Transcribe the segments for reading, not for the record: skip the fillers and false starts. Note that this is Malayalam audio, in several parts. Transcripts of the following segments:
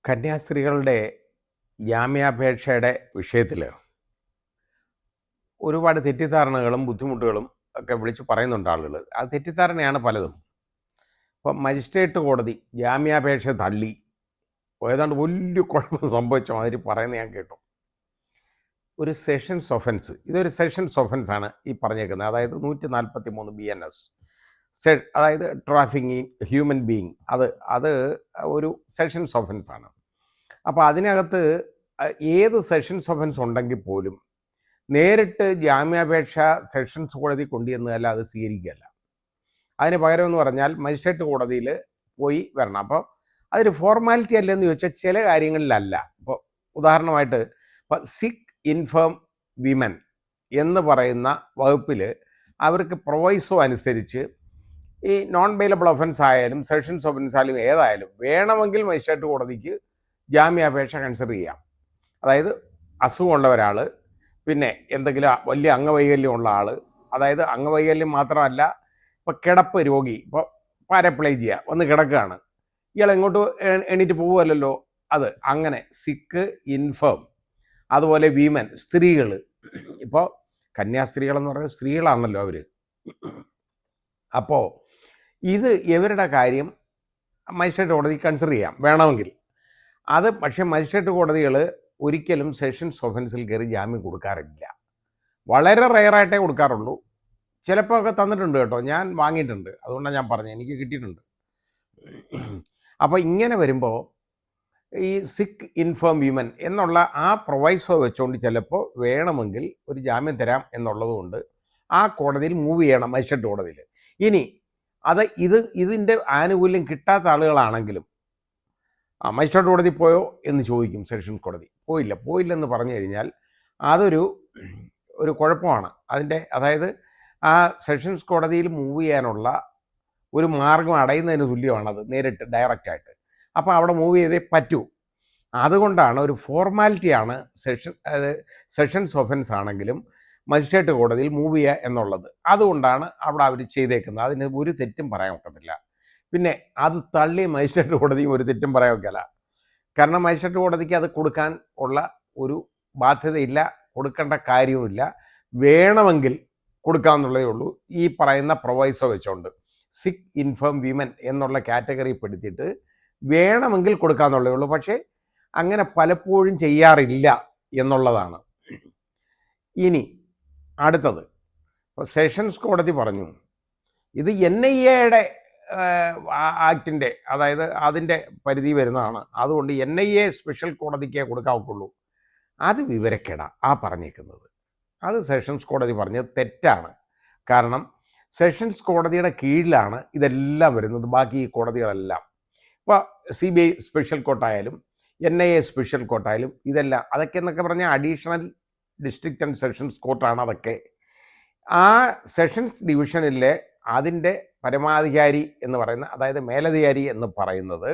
കന്യാസ്ത്രീകളുടെ ജാമ്യാപേക്ഷയുടെ വിഷയത്തിൽ ഒരുപാട് തെറ്റിദ്ധാരണകളും ബുദ്ധിമുട്ടുകളും ഒക്കെ വിളിച്ച് പറയുന്നുണ്ട് ആളുകൾ. അത് തെറ്റിദ്ധാരണയാണ് പലതും. ഇപ്പം മജിസ്ട്രേറ്റ് കോടതി ജാമ്യാപേക്ഷ തള്ളി ഏതാണ്ട് വലിയ കുഴപ്പം സംഭവിച്ച മാതിരി പറയുന്നത് ഞാൻ കേട്ടു. ഒരു സെഷൻസ് ഒഫൻസ്, ഇതൊരു സെഷൻസ് ഒഫൻസാണ് ഈ പറഞ്ഞേക്കുന്നത്. അതായത് 143 BNS, അതായത് ട്രാഫിക്കിങ് ഹ്യൂമൻ ബീയിങ്, അത് ഒരു സെഷൻസ് ഒഫൻസാണ്. അപ്പോൾ അതിനകത്ത് ഏത് സെഷൻസ് ഒഫൻസ് ഉണ്ടെങ്കിൽ പോലും നേരിട്ട് ജാമ്യാപേക്ഷ സെഷൻസ് കോടതി കൊണ്ടുവന്നതല്ല, അത് സ്വീകരിക്കുകയല്ല. അതിന് പകരം എന്ന് പറഞ്ഞാൽ മജിസ്ട്രേറ്റ് കോടതിയിൽ പോയി വരണം. അപ്പോൾ അതൊരു ഫോർമാലിറ്റി അല്ലെന്ന് ചോദിച്ചാൽ ചില കാര്യങ്ങളിലല്ല. ഇപ്പോൾ ഉദാഹരണമായിട്ട് ഇപ്പോൾ സിക്ക് ഇൻഫേം വിമൻ എന്ന് പറയുന്ന വകുപ്പിൽ അവർക്ക് പ്രൊവൈസോ അനുസരിച്ച് ഈ നോൺ ബെയിലബിൾ ഒഫൻസ് ആയാലും സെഷൻസ് ഒഫൻസ് ആയാലും ഏതായാലും വേണമെങ്കിൽ മജിസ്ട്രേറ്റ് കോടതിക്ക് ജാമ്യാപേക്ഷ കൺസിഡർ ചെയ്യാം. അതായത് അസുഖമുള്ള ഒരാൾ, പിന്നെ എന്തെങ്കിലും വലിയ അംഗവൈകല്യമുള്ള ആൾ, അതായത് അംഗവൈകല്യം മാത്രമല്ല, ഇപ്പോൾ കിടപ്പ് രോഗി, ഇപ്പോൾ പാരപ്ലേജിയ വന്ന് കിടക്കുകയാണ്, ഇയാൾ എങ്ങോട്ട് എണീറ്റ് പോകുമല്ലോ, അത് അങ്ങനെ സിക്ക് ഇൻഫേം. അതുപോലെ വിമൻ, സ്ത്രീകൾ, ഇപ്പോൾ കന്യാസ്ത്രീകളെന്ന് പറയുന്നത് സ്ത്രീകളാണല്ലോ അവർ. അപ്പോൾ ഇത് ഇവരുടെ കാര്യം മജിസ്ട്രേറ്റ് കോടതി കൺസിഡർ ചെയ്യാം വേണമെങ്കിൽ. അത് പക്ഷേ മജിസ്ട്രേറ്റ് കോടതികൾ ഒരിക്കലും സെഷൻസ് ഒഫൻസിൽ കയറി ജാമ്യം കൊടുക്കാറില്ല. വളരെ റെയറായിട്ടേ കൊടുക്കാറുള്ളൂ. ചിലപ്പോൾ ഒക്കെ തന്നിട്ടുണ്ട് കേട്ടോ, ഞാൻ വാങ്ങിയിട്ടുണ്ട്, അതുകൊണ്ടാണ് ഞാൻ പറഞ്ഞത്, എനിക്ക് കിട്ടിയിട്ടുണ്ട്. അപ്പോൾ ഇങ്ങനെ വരുമ്പോൾ ഈ സിക്ക് ഇൻഫേം വിമൻ എന്നുള്ള ആ പ്രൊവൈസോ വെച്ചുകൊണ്ട് ചിലപ്പോൾ വേണമെങ്കിൽ ഒരു ജാമ്യം തരാം എന്നുള്ളത് കൊണ്ട് ആ കോടതിയിൽ മൂവ് ചെയ്യണം, മജിസ്ട്രേറ്റ് കോടതിയിൽ. ഇനി ഇതിൻ്റെ ആനുകൂല്യം കിട്ടാത്ത ആളുകളാണെങ്കിലും മജിസ്ട്രേറ്റ് കോടതി പോയോ എന്ന് ചോദിക്കും സെഷൻസ് കോടതി. പോയില്ലെന്ന് പറഞ്ഞു കഴിഞ്ഞാൽ അതൊരു കുഴപ്പമാണ് അതിൻ്റെ. അതായത് ആ സെഷൻസ് കോടതിയിൽ മൂവ് ചെയ്യാനുള്ള ഒരു മാർഗം അടയുന്നതിന് തുല്യമാണത്, നേരിട്ട് ഡയറക്റ്റായിട്ട്. അപ്പോൾ അവിടെ മൂവ് ചെയ്തേ പറ്റൂ. അതുകൊണ്ടാണ് ഒരു ഫോർമാലിറ്റിയാണ് സെഷൻസ് ഒഫൻസ് ആണെങ്കിലും മജിസ്ട്രേറ്റ് കോടതിയിൽ മൂവ് ചെയ്യുക എന്നുള്ളത്. അതുകൊണ്ടാണ് അവിടെ അവർ ചെയ്തേക്കുന്നത്. അതിന് ഒരു തെറ്റും പറയാൻ ഒക്കത്തില്ല. പിന്നെ അത് തള്ളി മജിസ്ട്രേറ്റ് കോടതിയും ഒരു തെറ്റും പറയാൻ ഒക്കില്ല. കാരണം മജിസ്ട്രേറ്റ് കോടതിക്ക് അത് കൊടുക്കാൻ ഉള്ള ഒരു ബാധ്യതയില്ല, കൊടുക്കേണ്ട കാര്യവുമില്ല. വേണമെങ്കിൽ കൊടുക്കാമെന്നുള്ളതേ ഉള്ളൂ. ഈ പറയുന്ന പ്രൊവൈസോ വെച്ചുകൊണ്ട് സിക്ക് ഇൻഫേം വിമൻ എന്നുള്ള കാറ്റഗറി പെടുത്തിയിട്ട് വേണമെങ്കിൽ കൊടുക്കാമെന്നുള്ളതേ ഉള്ളൂ. പക്ഷേ അങ്ങനെ പലപ്പോഴും ചെയ്യാറില്ല എന്നുള്ളതാണ്. ഇനി അടുത്തത്, ഇപ്പോൾ സെഷൻസ് കോടതി പറഞ്ഞു ഇത് NIA ആക്ടിൻ്റെ, അതായത് അതിൻ്റെ പരിധി വരുന്നതാണ്, അതുകൊണ്ട് NIA സ്പെഷ്യൽ കോടതിക്കേ കൊടുക്കാവുള്ളൂ. അത് വിവരക്കേടാ ആ പറഞ്ഞേക്കുന്നത്. അത് സെഷൻസ് കോടതി പറഞ്ഞത് തെറ്റാണ്. കാരണം സെഷൻസ് കോടതിയുടെ കീഴിലാണ് ഇതെല്ലാം വരുന്നത്, ബാക്കി ഈ കോടതികളെല്ലാം. ഇപ്പോൾ CBI സ്പെഷ്യൽ കോർട്ടായാലും NIA സ്പെഷ്യൽ കോർട്ടായാലും ഇതെല്ലാം, അതൊക്കെ എന്നൊക്കെ പറഞ്ഞാൽ അഡീഷണൽ ഡിസ്ട്രിക്റ്റ് ആൻഡ് സെഷൻസ് കോർട്ടാണ് അതൊക്കെ. ആ സെഷൻസ് ഡിവിഷനിലെ അതിൻ്റെ പരമാധികാരി എന്ന് പറയുന്ന, അതായത് മേലധികാരി എന്ന് പറയുന്നത്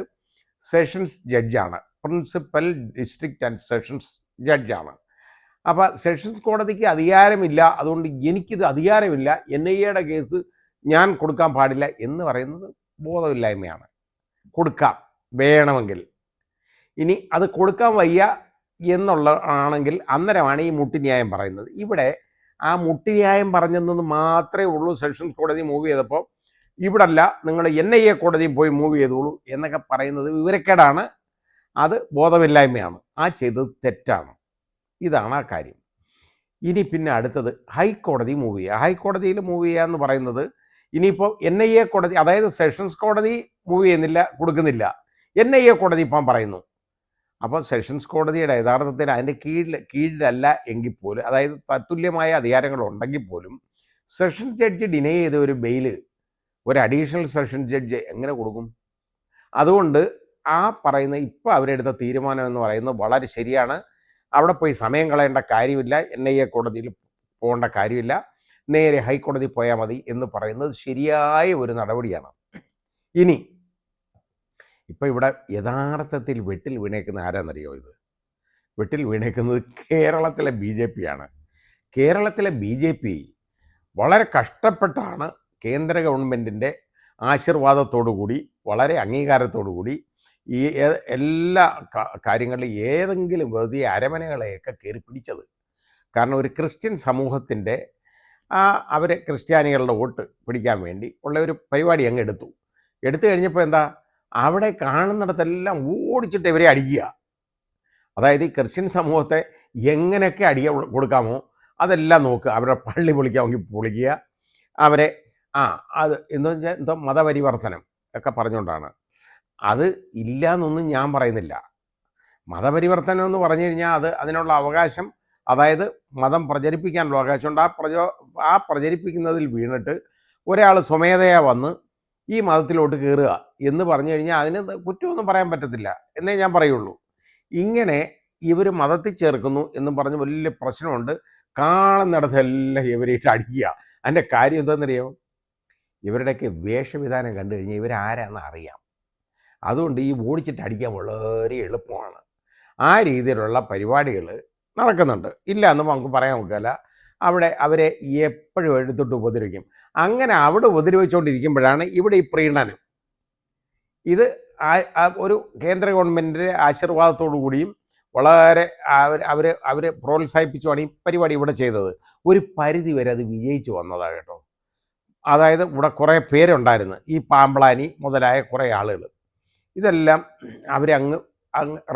സെഷൻസ് ജഡ്ജാണ്, പ്രിൻസിപ്പൽ ഡിസ്ട്രിക്റ്റ് ആൻഡ് സെഷൻസ് ജഡ്ജാണ്. അപ്പോൾ സെഷൻസ് കോടതിക്ക് അധികാരമില്ല, അതുകൊണ്ട് എനിക്കിത് അധികാരമില്ല, NIA കേസ് ഞാൻ കൊടുക്കാൻ പാടില്ല എന്ന് പറയുന്നത് ബോധമില്ലായ്മയാണ്. കൊടുക്കാം വേണമെങ്കിൽ. ഇനി അത് കൊടുക്കാൻ വയ്യ എന്നുള്ള ആണെങ്കിൽ അന്നേരമാണ് ഈ മുട്ടിന്യായം പറയുന്നത്. ഇവിടെ ആ മുട്ടിന്യായം പറഞ്ഞെന്ന് മാത്രമേ ഉള്ളൂ. സെഷൻസ് കോടതി മൂവ് ചെയ്തപ്പോൾ ഇവിടല്ല, നിങ്ങൾ NIA കോടതിയും പോയി മൂവ് ചെയ്തോളൂ എന്നൊക്കെ പറയുന്നത് വിവരക്കേടാണ്, അത് ബോധമില്ലായ്മയാണ്, ആ ചെയ്തത് തെറ്റാണ്. ഇതാണ് ആ കാര്യം. ഇനി പിന്നെ അടുത്തത് ഹൈക്കോടതി മൂവ് ചെയ്യുക. ഹൈക്കോടതിയിൽ മൂവ് ചെയ്യുക എന്ന് പറയുന്നത് ഇനിയിപ്പോൾ NIA കോടതി, അതായത് സെഷൻസ് കോടതി മൂവ് ചെയ്യുന്നില്ല, കൊടുക്കുന്നില്ല, NIA കോടതി ഇപ്പം പറയുന്നു. അപ്പോൾ സെഷൻസ് കോടതിയുടെ യഥാർത്ഥത്തിൽ അതിൻ്റെ കീഴിലല്ല എങ്കിൽ പോലും, അതായത് തത്തുല്യമായ അധികാരങ്ങളുണ്ടെങ്കിൽ പോലും സെഷൻസ് ജഡ്ജ് ഡിനൈ ചെയ്ത ഒരു ബെയില് ഒരു അഡീഷണൽ സെഷൻസ് ജഡ്ജ് എങ്ങനെ കൊടുക്കും? അതുകൊണ്ട് ആ പറയുന്ന ഇപ്പോൾ അവരെടുത്ത തീരുമാനം എന്ന് പറയുന്നത് വളരെ ശരിയാണ്. അവിടെ പോയി സമയം കളയേണ്ട കാര്യമില്ല, NIA കോടതിയിൽ പോകേണ്ട കാര്യമില്ല, നേരെ ഹൈക്കോടതി പോയാൽ മതി എന്ന് പറയുന്നത് ശരിയായ ഒരു നടപടിയാണ്. ഇനി ഇപ്പോൾ ഇവിടെ യഥാർത്ഥത്തിൽ വെട്ടിൽ വീണേക്കുന്ന ആരാന്നറിയോ? ഇത് വെട്ടിൽ വീണേക്കുന്നത് കേരളത്തിലെ BJP ആണ്. കേരളത്തിലെ BJP വളരെ കഷ്ടപ്പെട്ടാണ് കേന്ദ്ര ഗവൺമെൻറ്റിൻ്റെ ആശീർവാദത്തോടു കൂടി, വളരെ അംഗീകാരത്തോടു കൂടി ഈ എല്ലാ കാര്യങ്ങളിലും ഏതെങ്കിലും വെറുതെ അരമനകളെയൊക്കെ കയറി പിടിച്ചത്. കാരണം ഒരു ക്രിസ്ത്യൻ സമൂഹത്തിൻ്റെ അവരെ ക്രിസ്ത്യാനികളുടെ വോട്ട് പിടിക്കാൻ വേണ്ടി ഉള്ള ഒരു പരിപാടി അങ്ങ് എടുത്തു കഴിഞ്ഞപ്പോൾ എന്താ, അവിടെ കാണുന്നിടത്തെല്ലാം ഓടിച്ചിട്ട് ഇവരെ അടിക്കുക. അതായത് ഈ ക്രിസ്ത്യൻ സമൂഹത്തെ എങ്ങനെയൊക്കെ അടിയ കൊടുക്കാമോ അതെല്ലാം നോക്കുക. അവരുടെ പള്ളി പൊളിക്കാമെങ്കിൽ പൊളിക്കുക, അവരെ അത് എന്ന് വെച്ചാൽ എന്തോ മതപരിവർത്തനം ഒക്കെ പറഞ്ഞുകൊണ്ടാണ്. അത് ഇല്ല എന്നൊന്നും ഞാൻ പറയുന്നില്ല. മതപരിവർത്തനം എന്ന് പറഞ്ഞു കഴിഞ്ഞാൽ അതിനുള്ള അവകാശം, അതായത് മതം പ്രചരിപ്പിക്കാനുള്ള അവകാശമുണ്ട്. ആ പ്രചരിപ്പിക്കുന്നതിൽ വീണിട്ട് ഒരാൾ സ്വമേധയാ വന്ന് ഈ മതത്തിലോട്ട് കയറുക എന്ന് പറഞ്ഞു കഴിഞ്ഞാൽ അതിന് കുറ്റമൊന്നും പറയാൻ പറ്റത്തില്ല എന്നേ ഞാൻ പറയുള്ളൂ. ഇങ്ങനെ ഇവർ മതത്തിൽ ചേർക്കുന്നു എന്നും പറഞ്ഞ് വലിയ പ്രശ്നമുണ്ട്. കാണുന്നിടത്തെല്ലാം ഇവരിട്ട് അടിക്കുക. അതിൻ്റെ കാര്യം എന്താണെന്നറിയാമോ? ഇവരുടെയൊക്കെ വേഷവിധാനം കണ്ടു കഴിഞ്ഞാൽ ഇവരാരാന്ന് അറിയാം. അതുകൊണ്ട് ഈ ഓടിച്ചിട്ട് അടിക്കാൻ വളരെ എളുപ്പമാണ്. ആ രീതിയിലുള്ള പരിപാടികൾ നടക്കുന്നുണ്ട്. ഇല്ല എന്ന് നമുക്ക് പറയാൻ നോക്കില്ല. അവിടെ അവരെ എപ്പോഴും എടുത്തിട്ട് ഉപദ്രവിക്കും. അങ്ങനെ അവിടെ ഉപദ്രവിച്ചുകൊണ്ടിരിക്കുമ്പോഴാണ് ഇവിടെ ഈ പ്രീണനം. ഇത് ഒരു കേന്ദ്ര ഗവൺമെൻറ്റിൻ്റെ ആശീർവാദത്തോടു കൂടിയും വളരെ അവർ പ്രോത്സാഹിപ്പിച്ചുമാണ് ഈ പരിപാടി ഇവിടെ ചെയ്തത്. ഒരു പരിധി വരെ അത് വിജയിച്ചു വന്നതാണ് കേട്ടോ. അതായത് ഇവിടെ കുറേ പേരുണ്ടായിരുന്നു, ഈ പാമ്പ്ളാനി മുതലായ കുറേ ആളുകൾ. ഇതെല്ലാം അവരങ്ങ്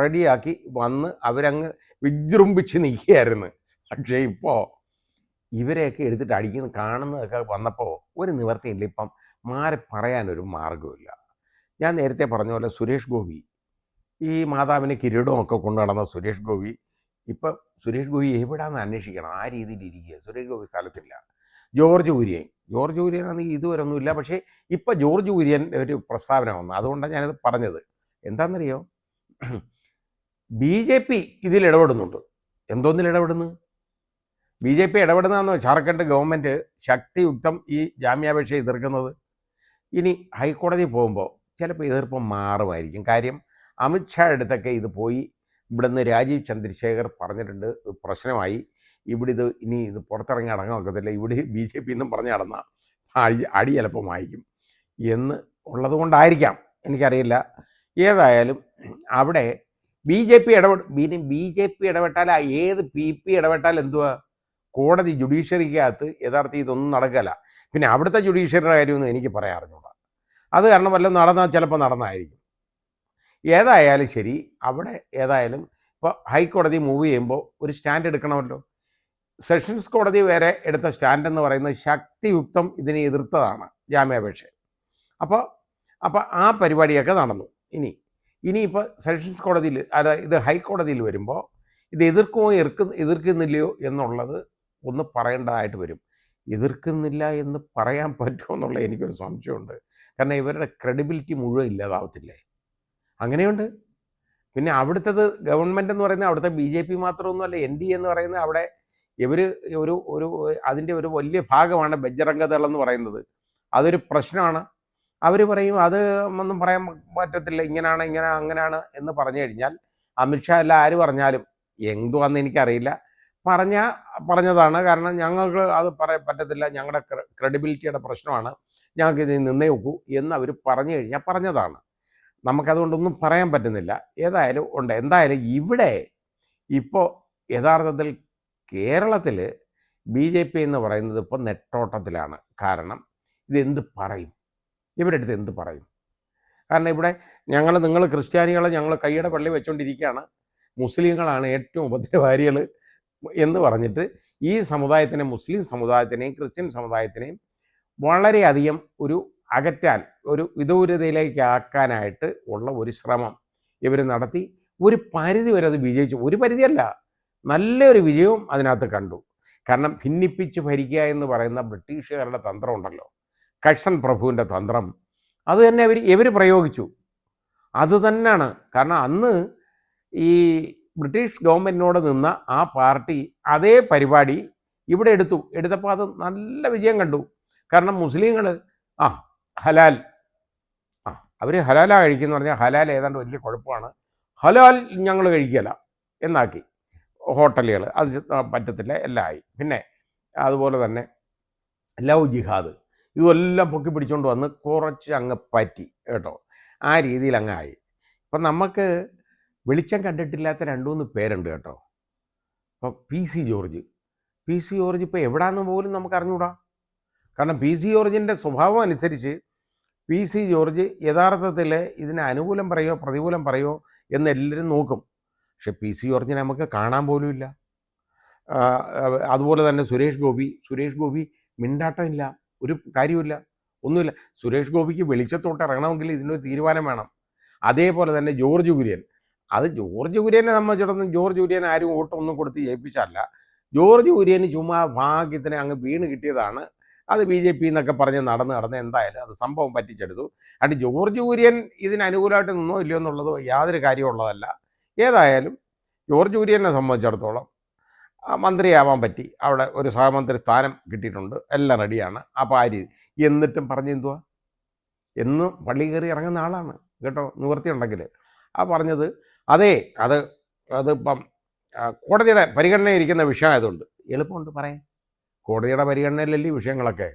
റെഡിയാക്കി വന്ന് അവരങ്ങ് വിജൃംഭിച്ച് നിൽക്കുകയായിരുന്നു. പക്ഷേ ഇപ്പോൾ ഇവരെയൊക്കെ എടുത്തിട്ട് അടിക്കുന്ന കാണുന്നതൊക്കെ വന്നപ്പോൾ ഒരു നിവർത്തിയില്ല. ഇപ്പം മാറി പറയാനൊരു മാർഗമില്ല. ഞാൻ നേരത്തെ പറഞ്ഞ പോലെ സുരേഷ് ഗോപി, ഈ മാതാവിന് കിരീടമൊക്കെ കൊണ്ടു നടന്ന സുരേഷ് ഗോപി, ഇപ്പം സുരേഷ് ഗോപി എവിടെയാണെന്ന് അന്വേഷിക്കണം. ആ രീതിയിൽ ഇരിക്കുക. സുരേഷ് ഗോപി സ്ഥലത്തില്ല. ജോർജ് കുര്യനാണെങ്കിൽ ഇതുവരെ ഒന്നുമില്ല. പക്ഷേ ഇപ്പം ജോർജ് കുര്യൻ ഒരു പ്രസ്താവന വന്നു. അതുകൊണ്ടാണ് ഞാനത് പറഞ്ഞത്. എന്താണെന്നറിയോ, BJP ഇതിൽ ഇടപെടുന്നുണ്ട്. എന്തോന്നിൽ ഇടപെടുന്നു? BJP ഇടപെടുന്നതെന്നോ ജാർഖണ്ഡ് ഗവൺമെൻറ് ശക്തിയുക്തം ഈ ജാമ്യാപേക്ഷ എതിർക്കുന്നത്. ഇനി ഹൈക്കോടതി പോകുമ്പോൾ ചിലപ്പോൾ എതിർപ്പം മാറുമായിരിക്കും. കാര്യം അമിത്ഷാ അടുത്തൊക്കെ ഇത് പോയി ഇവിടുന്ന് രാജീവ് ചന്ദ്രശേഖർ പറഞ്ഞിട്ടുണ്ട്, പ്രശ്നമായി, ഇവിടെ ഇനി പുറത്തിറങ്ങി അടങ്ങാൻ ഒക്കത്തില്ല, ഇവിടെ BJP എന്നും പറഞ്ഞ് നടന്ന അടി ചിലപ്പോൾ വായിക്കും എന്ന് ഉള്ളത് കൊണ്ടായിരിക്കാം, എനിക്കറിയില്ല. ഏതായാലും അവിടെ BJP ഇടപെട്ടാൽ ഏത് PP ഇടപെട്ടാൽ എന്തുവാ, കോടതി ജുഡീഷ്യറിക്കകത്ത് യഥാർത്ഥം ഇതൊന്നും നടക്കില്ല. പിന്നെ അവിടുത്തെ ജുഡീഷ്യറിയുടെ കാര്യമൊന്നും എനിക്ക് പറയാൻ അറിഞ്ഞൂടാ. അത് കാരണം വല്ലതും നടന്നാൽ ചിലപ്പോൾ നടന്നായിരിക്കും. ഏതായാലും ശരി, അവിടെ ഏതായാലും ഇപ്പോൾ ഹൈക്കോടതി മൂവ് ചെയ്യുമ്പോൾ ഒരു സ്റ്റാൻഡ് എടുക്കണമല്ലോ. സെഷൻസ് കോടതി വരെ എടുത്ത സ്റ്റാൻഡ് എന്ന് പറയുന്നത് ശക്തിയുക്തം ഇതിനെ എതിർത്തതാണ്, ജാമ്യാപേക്ഷ. അപ്പോൾ ആ പരിപാടിയൊക്കെ നടന്നു. ഇനിയിപ്പോൾ സെഷൻസ് കോടതിയിൽ, അതായത് ഇത് ഹൈക്കോടതിയിൽ വരുമ്പോൾ ഇത് എതിർക്കുന്നില്ലയോ എന്നുള്ളത് ഒന്ന് പറയേണ്ടതായിട്ട് വരും. എതിർക്കുന്നില്ല എന്ന് പറയാൻ പറ്റുമോ എന്നുള്ള എനിക്കൊരു സംശയമുണ്ട്. കാരണം ഇവരുടെ ക്രെഡിബിലിറ്റി മുഴുവൻ ഇല്ലാതാവത്തില്ലേ? അങ്ങനെയുണ്ട്. പിന്നെ അവിടുത്തത് ഗവൺമെൻറ് എന്ന് പറയുന്നത് അവിടുത്തെ BJP മാത്രമൊന്നുമല്ല, NDA എന്ന് പറയുന്നത് അവിടെ ഇവർ ഒരു അതിൻ്റെ ഒരു വലിയ ഭാഗമാണ് ബജ്രംഗദൾ എന്ന് പറയുന്നത്. അതൊരു പ്രശ്നമാണ്. അവർ പറയും അത് ഒന്നും പറയാൻ പറ്റത്തില്ല, ഇങ്ങനെയാണ് അങ്ങനെയാണ് എന്ന് പറഞ്ഞു കഴിഞ്ഞാൽ അമിത്ഷാ അല്ല ആര് പറഞ്ഞാലും എന്തുവാന്ന് എനിക്കറിയില്ല, പറഞ്ഞതാണ്. കാരണം ഞങ്ങൾക്ക് അത് പറയാൻ പറ്റത്തില്ല, ഞങ്ങളുടെ ക്രെഡിബിലിറ്റിയുടെ പ്രശ്നമാണ്, ഞങ്ങൾക്ക് ഇത് നിന്നേ നോക്കൂ എന്ന് അവർ പറഞ്ഞു കഴിഞ്ഞാൽ പറഞ്ഞതാണ്. നമുക്കതുകൊണ്ടൊന്നും പറയാൻ പറ്റുന്നില്ല. ഏതായാലും ഉണ്ട്. എന്തായാലും ഇവിടെ ഇപ്പോൾ യഥാർത്ഥത്തിൽ കേരളത്തിൽ BJP എന്ന് പറയുന്നത് ഇപ്പോൾ നെട്ടോട്ടത്തിലാണ്. കാരണം ഇതെന്ത് പറയും, ഇവരുടെ അടുത്ത് എന്ത് പറയും? കാരണം ഇവിടെ നിങ്ങൾ ക്രിസ്ത്യാനികളെ ഞങ്ങൾ കൈയുടെ പള്ളി വെച്ചുകൊണ്ടിരിക്കുകയാണ്, മുസ്ലിങ്ങളാണ് ഏറ്റവും ഉപദ്രവകാരികൾ എന്ന് പറഞ്ഞിട്ട് ഈ സമുദായത്തിനെ, മുസ്ലിം സമുദായത്തിനെയും ക്രിസ്ത്യൻ സമുദായത്തിനെയും വളരെയധികം ഒരു അകറ്റാൻ, ഒരു വിദൂരതയിലേക്ക് ആക്കാനായിട്ട് ഉള്ള ഒരു ശ്രമം ഇവർ നടത്തി. ഒരു പരിധി വരെ അത് വിജയിച്ചു. ഒരു പരിധിയല്ല, നല്ലൊരു വിജയവും അതിനകത്ത് കണ്ടു. കാരണം ഭിന്നിപ്പിച്ച് ഭരിക്കുക എന്ന് പറയുന്ന ബ്രിട്ടീഷുകാരുടെ തന്ത്രം ഉണ്ടല്ലോ, കഴ്സൺ പ്രഭുവിൻ്റെ തന്ത്രം, അത് തന്നെ ഇവർ പ്രയോഗിച്ചു. അത് തന്നെയാണ്. കാരണം അന്ന് ഈ ബ്രിട്ടീഷ് ഗവൺമെൻറ്റിനോട് നിന്ന ആ പാർട്ടി അതേ പരിപാടി ഇവിടെ എടുത്തപ്പോൾ അത് നല്ല വിജയം കണ്ടു. കാരണം മുസ്ലിങ്ങൾ ഹലാൽ, അവർ ഹലാലാ കഴിക്കുന്ന പറഞ്ഞാൽ ഹലാൽ ഏതാണ്ട് വലിയ കുഴപ്പമാണ്, ഹലാൽ ഞങ്ങൾ കഴിക്കില്ല എന്നാക്കി ഹോട്ടലുകൾ. അത് പറ്റത്തില്ല, എല്ലാം ആയി. പിന്നെ അതുപോലെ തന്നെ ലവ് ജിഹാദ്, ഇതെല്ലാം പൊക്കി പിടിച്ചുകൊണ്ട് വന്ന് കുറച്ച് അങ്ങ് പറ്റി കേട്ടോ. ആ രീതിയിൽ അങ്ങ് ആയി. അപ്പം നമുക്ക് വെളിച്ചം കണ്ടിട്ടില്ലാത്ത 2-3 പേരുണ്ട് കേട്ടോ. അപ്പോൾ പി സി ജോർജ് ഇപ്പോൾ എവിടാന്ന് പോലും നമുക്ക് അറിഞ്ഞൂടാ. കാരണം പി സി ജോർജിൻ്റെ സ്വഭാവം അനുസരിച്ച് പി സി ജോർജ് യഥാർത്ഥത്തിൽ ഇതിന് അനുകൂലം പറയോ പ്രതികൂലം പറയോ എന്നെല്ലാവരും നോക്കും. പക്ഷെ പി സി ജോർജിനെ നമുക്ക് കാണാൻ പോലുമില്ല. അതുപോലെ തന്നെ സുരേഷ് ഗോപി മിണ്ടാട്ടമില്ല, ഒരു കാര്യമില്ല, ഒന്നുമില്ല. സുരേഷ് ഗോപിക്ക് വെളിച്ചത്തോട്ട് ഇറങ്ങണമെങ്കിൽ ഇതിനൊരു തീരുമാനം വേണം. അതേപോലെ തന്നെ ജോർജ് കുര്യനെ സംബന്ധിച്ചിടത്തോളം ജോർജ് കുര്യൻ ആരും വോട്ടൊന്നും കൊടുത്ത് ജയിപ്പിച്ചല്ല. ജോർജ് കുര്യന് ചുമ്മാ ഭാഗ്യത്തിന് അങ്ങ് വീണ് കിട്ടിയതാണ്. അത് BJP എന്നൊക്കെ പറഞ്ഞ് നടന്ന് എന്തായാലും അത് സംഭവം പറ്റിച്ചെടുത്തു. അതുകൊണ്ട് ജോർജ് കുര്യൻ ഇതിന് അനുകൂലമായിട്ട് നിന്നോ ഇല്ലയോ എന്നുള്ളത് യാതൊരു കാര്യമുള്ളതല്ല. ഏതായാലും ജോർജ് കുര്യനെ സംബന്ധിച്ചിടത്തോളം മന്ത്രിയാവാൻ പറ്റി, അവിടെ ഒരു സഹമന്ത്രി സ്ഥാനം കിട്ടിയിട്ടുണ്ട്, എല്ലാം റെഡിയാണ്. അപ്പോൾ ആ രീതി എന്നിട്ടും പറഞ്ഞെന്തുവാ, എന്നും പള്ളി കയറി ഇറങ്ങുന്ന ആളാണ് കേട്ടോ, നിവൃത്തിയുണ്ടെങ്കിൽ. ആ പറഞ്ഞത് അതിപ്പം കോടതിയുടെ പരിഗണനയിരിക്കുന്ന വിഷയമായതുകൊണ്ട് എളുപ്പമുണ്ട് പറയാൻ. കോടതിയുടെ പരിഗണനയിലല്ലേ ഈ വിഷയങ്ങളൊക്കെ,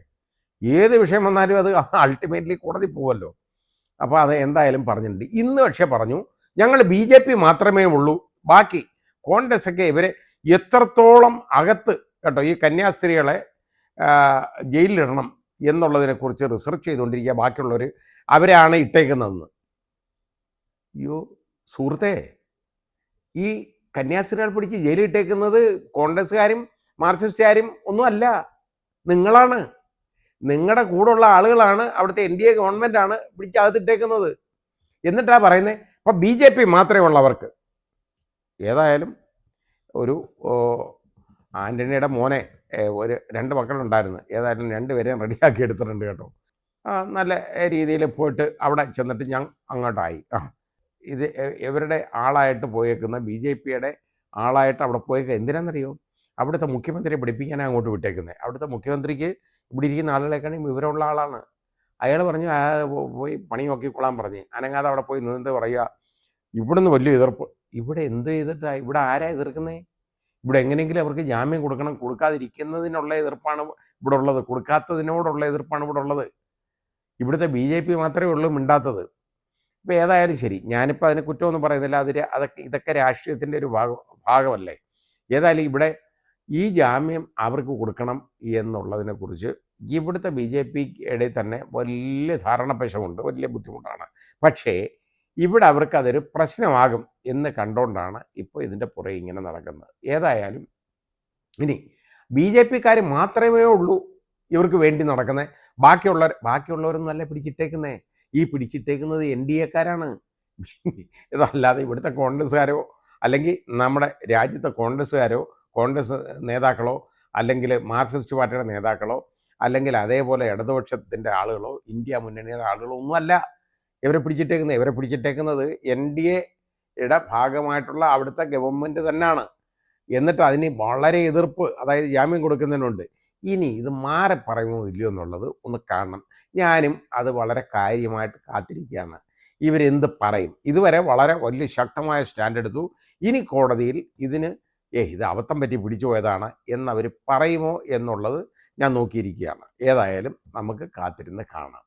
ഏത് വിഷയം വന്നാലും അത് അൾട്ടിമേറ്റ്ലി കോടതി പോവല്ലോ. അപ്പോൾ അത് എന്തായാലും പറഞ്ഞിട്ടുണ്ട്. ഇന്ന് പക്ഷേ പറഞ്ഞു ഞങ്ങൾ BJP മാത്രമേ ഉള്ളൂ, ബാക്കി കോൺഗ്രസ്സൊക്കെ ഇവരെ എത്രത്തോളം അകത്ത് കേട്ടോ ഈ കന്യാസ്ത്രീകളെ ജയിലിലിടണം എന്നുള്ളതിനെക്കുറിച്ച് റിസർച്ച് ചെയ്തുകൊണ്ടിരിക്കുക ബാക്കിയുള്ളവർ, അവരാണ് ഇട്ടേക്കുന്നതെന്ന്. അയ്യോ സുഹൃത്തേ, ഈ കന്യാസ്ത്രീകൾ പിടിച്ച് ജയിലിട്ടേക്കുന്നത് കോൺഗ്രസ്സുകാരും മാർക്സിസ്റ്റുകാരും ഒന്നുമല്ല, നിങ്ങളാണ്. നിങ്ങളുടെ കൂടെയുള്ള ആളുകളാണ്, അവിടുത്തെ NDA ഗവൺമെൻറ്റാണ് പിടിച്ചകത്തിട്ടേക്കുന്നത്. എന്നിട്ടാണ് പറയുന്നത് അപ്പം BJP മാത്രമേ ഉള്ളവർക്ക്. ഏതായാലും ഒരു ആൻ്റണിയുടെ മോനെ ഒരു 2 മക്കളുണ്ടായിരുന്നു, ഏതായാലും 2 പേരെയും റെഡിയാക്കി എടുത്തിട്ടുണ്ട് കേട്ടോ. നല്ല രീതിയിൽ പോയിട്ട് അവിടെ ചെന്നിട്ട് ഞാൻ അങ്ങോട്ടായി. ഇത് ഇവരുടെ ആളായിട്ട് പോയേക്കുന്ന BJPയുടെ ആളായിട്ട് അവിടെ പോയേക്കുക എന്തിനാണെന്നറിയോ, അവിടുത്തെ മുഖ്യമന്ത്രിയെ പഠിപ്പിക്കാനാണ് അങ്ങോട്ട് വിട്ടേക്കുന്നത്. അവിടുത്തെ മുഖ്യമന്ത്രിക്ക് ഇവിടെ ഇരിക്കുന്ന ആളുകളെക്കാളും വിവരമുള്ള ആളാണ്. അയാൾ പറഞ്ഞു പോയി പണി നോക്കിക്കൊള്ളാൻ പറഞ്ഞ് അനങ്ങാതെ അവിടെ പോയി നിന്നിട്ട് പറയുക ഇവിടുന്ന് വലിയ എതിർപ്പ്. ഇവിടെ എന്ത് ചെയ്തിട്ടാണ്, ഇവിടെ ആരാ എതിർക്കുന്നേ? ഇവിടെ എങ്ങനെയെങ്കിലും അവർക്ക് ജാമ്യം കൊടുക്കണം, കൊടുക്കാതിരിക്കുന്നതിനുള്ള എതിർപ്പാണ് ഇവിടെ ഉള്ളത്, കൊടുക്കാത്തതിനോടുള്ള എതിർപ്പാണ് ഇവിടെ ഉള്ളത്. ഇവിടുത്തെ BJP മാത്രമേ ഉള്ളൂ മിണ്ടാത്തത്. ഇപ്പോൾ ഏതായാലും ശരി, ഞാനിപ്പോൾ അതിനെ കുറ്റമൊന്നും പറയുന്നില്ല, ഇതൊക്കെ രാഷ്ട്രീയത്തിൻ്റെ ഒരു ഭാഗമല്ലേ. ഏതായാലും ഇവിടെ ഈ ജാമ്യം അവർക്ക് കൊടുക്കണം എന്നുള്ളതിനെക്കുറിച്ച് ഇവിടുത്തെ BJPയുടെ തന്നെ വലിയ ധാരണപേശമുണ്ട്, വലിയ ബുദ്ധിമുട്ടാണ്. പക്ഷേ ഇവിടെ അവർക്ക് അതൊരു പ്രശ്നമാകും എന്ന് കണ്ടുകൊണ്ടാണ് ഇപ്പോൾ ഇതിൻ്റെ പുറകെ ഇങ്ങനെ നടക്കുന്നത്. ഏതായാലും ഇനി BJPക്കാർ മാത്രമേ ഉള്ളൂ ഇവർക്ക് വേണ്ടി നടക്കുന്നത്, ബാക്കിയുള്ളവരൊന്നും അല്ല പിടിച്ചിട്ടേക്കുന്നേ. ഈ പിടിച്ചിട്ടേക്കുന്നത് NDAക്കാരാണ്. ഇതല്ലാതെ ഇവിടുത്തെ കോൺഗ്രസ്സുകാരോ അല്ലെങ്കിൽ നമ്മുടെ രാജ്യത്തെ കോൺഗ്രസ് നേതാക്കളോ അല്ലെങ്കിൽ മാർക്സിസ്റ്റ് പാർട്ടിയുടെ നേതാക്കളോ അല്ലെങ്കിൽ അതേപോലെ ഇടതുപക്ഷത്തിൻ്റെ ആളുകളോ ഇന്ത്യ മുന്നണിയുടെ ആളുകളോ ഒന്നുമല്ല ഇവരെ പിടിച്ചിട്ടേക്കുന്നത് NDAയുടെ ഭാഗമായിട്ടുള്ള അവിടുത്തെ ഗവൺമെൻറ് തന്നെയാണ്. എന്നിട്ട് അതിന് വളരെ എതിർപ്പ്, അതായത് ജാമ്യം കൊടുക്കുന്നതിനുണ്ട്. ഇനി ഇത് മാറി പറയുമോ ഇല്ലയോ എന്നുള്ളത് ഒന്ന് കാണണം. ഞാനും അത് വളരെ കാര്യമായിട്ട് കാത്തിരിക്കുകയാണ്, ഇവരെന്ത് പറയും. ഇതുവരെ വളരെ വലിയ ശക്തമായ സ്റ്റാൻഡ് എടുത്തു. ഇനി കോടതിയിൽ ഇതിന് ഇത് അബദ്ധം പറ്റി പിടിച്ചു പോയതാണ് എന്നവർ പറയുമോ എന്നുള്ളത് ഞാൻ നോക്കിയിരിക്കുകയാണ്. ഏതായാലും നമുക്ക് കാത്തിരുന്ന് കാണാം.